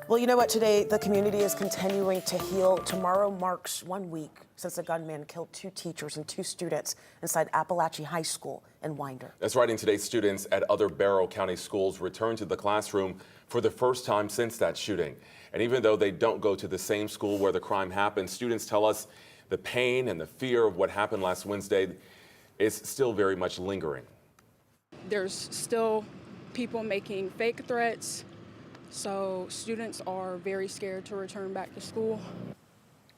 Well, you know what? Today, the community is continuing to heal. Tomorrow marks 1 week since a gunman killed 2 teachers and 2 students inside Apalachee High School in Winder. That's right. And today, students at other Barrow County schools returned to the classroom for the first time since that shooting. And even though they don't go to the same school where the crime happened, students tell us the pain and the fear of what happened last Wednesday is still very much lingering. There's still people making fake threats. So students are very scared to return back to school.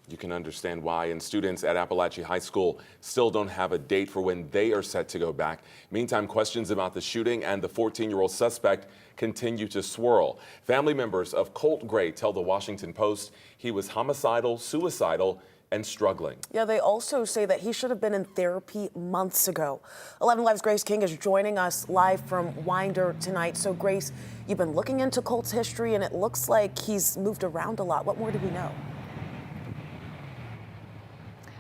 You can understand why. And students at Apalachee High School still don't have a date for when they are set to go back. Meantime, questions about the shooting and the 14-year-old suspect continue to swirl. Family members of Colt Gray tell the Washington Post he was homicidal, suicidal, and struggling. Yeah, they also say that he should have been in therapy months ago. 11 Live's Grace King is joining us live from Winder tonight. So, Grace, you've been looking into Colt's history, and it looks like he's moved around a lot. What more do we know?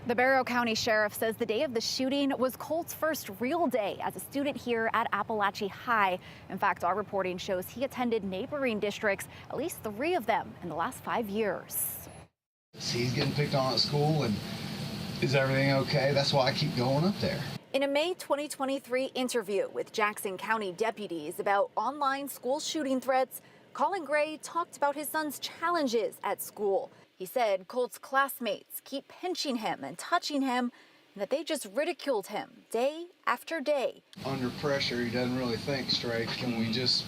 The Barrow County Sheriff says the day of the shooting was Colt's first real day as a student here at Apalachee High. In fact, our reporting shows he attended neighboring districts, at least 3 of them in the last 5 years. He's getting picked on at school, and is everything okay? That's why I keep going up there. In a May 2023 interview with Jackson County deputies about online school shooting threats, Colt Gray talked about his son's challenges at school. He said Colt's classmates keep pinching him and touching him, and that they just ridiculed him day after day. Under pressure, he doesn't really think straight. Can we just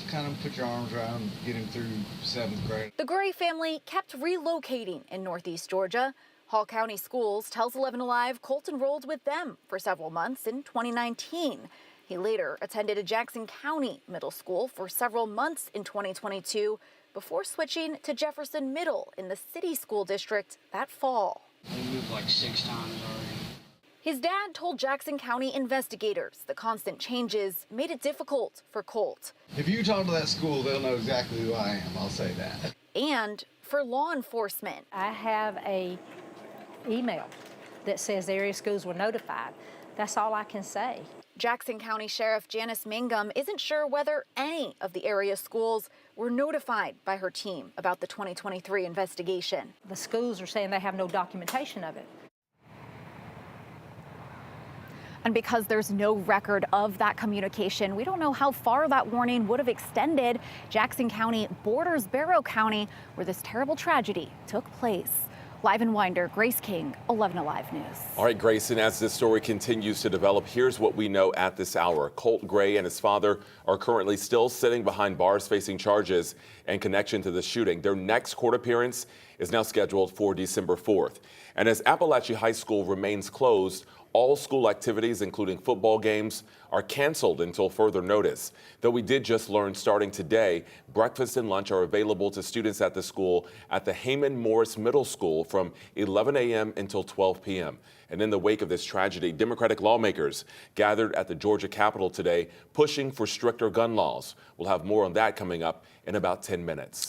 kind of put your arms around him, get him through 7th grade? The Gray family kept relocating in Northeast Georgia. Hall County Schools tells 11 Alive Colt enrolled with them for several months in 2019. He later attended a Jackson County middle school for several months in 2022 before switching to Jefferson Middle in the city school district that fall. We moved like 6 times already. His dad told Jackson County investigators the constant changes made it difficult for Colt. If you talk to that school, they'll know exactly who I am, I'll say that. And for law enforcement. I have a email that says the area schools were notified. That's all I can say. Jackson County Sheriff Janice Mangum isn't sure whether any of the area schools were notified by her team about the 2023 investigation. The schools are saying they have no documentation of it. And because there's no record of that communication, we don't know how far that warning would have extended. Jackson County borders Barrow County, where this terrible tragedy took place. Live in Winder, Grace King, 11 Alive News. All right, Grace, and as this story continues to develop, here's what we know at this hour. Colt Gray and his father are currently still sitting behind bars facing charges in connection to the shooting. Their next court appearance is now scheduled for December 4th. And as Apalachee High School remains closed, all school activities, including football games, are canceled until further notice. Though we did just learn starting today, breakfast and lunch are available to students at the school at the Heyman Morris Middle School from 11 a.m. until 12 p.m. And in the wake of this tragedy, Democratic lawmakers gathered at the Georgia Capitol today pushing for stricter gun laws. We'll have more on that coming up in about 10 minutes.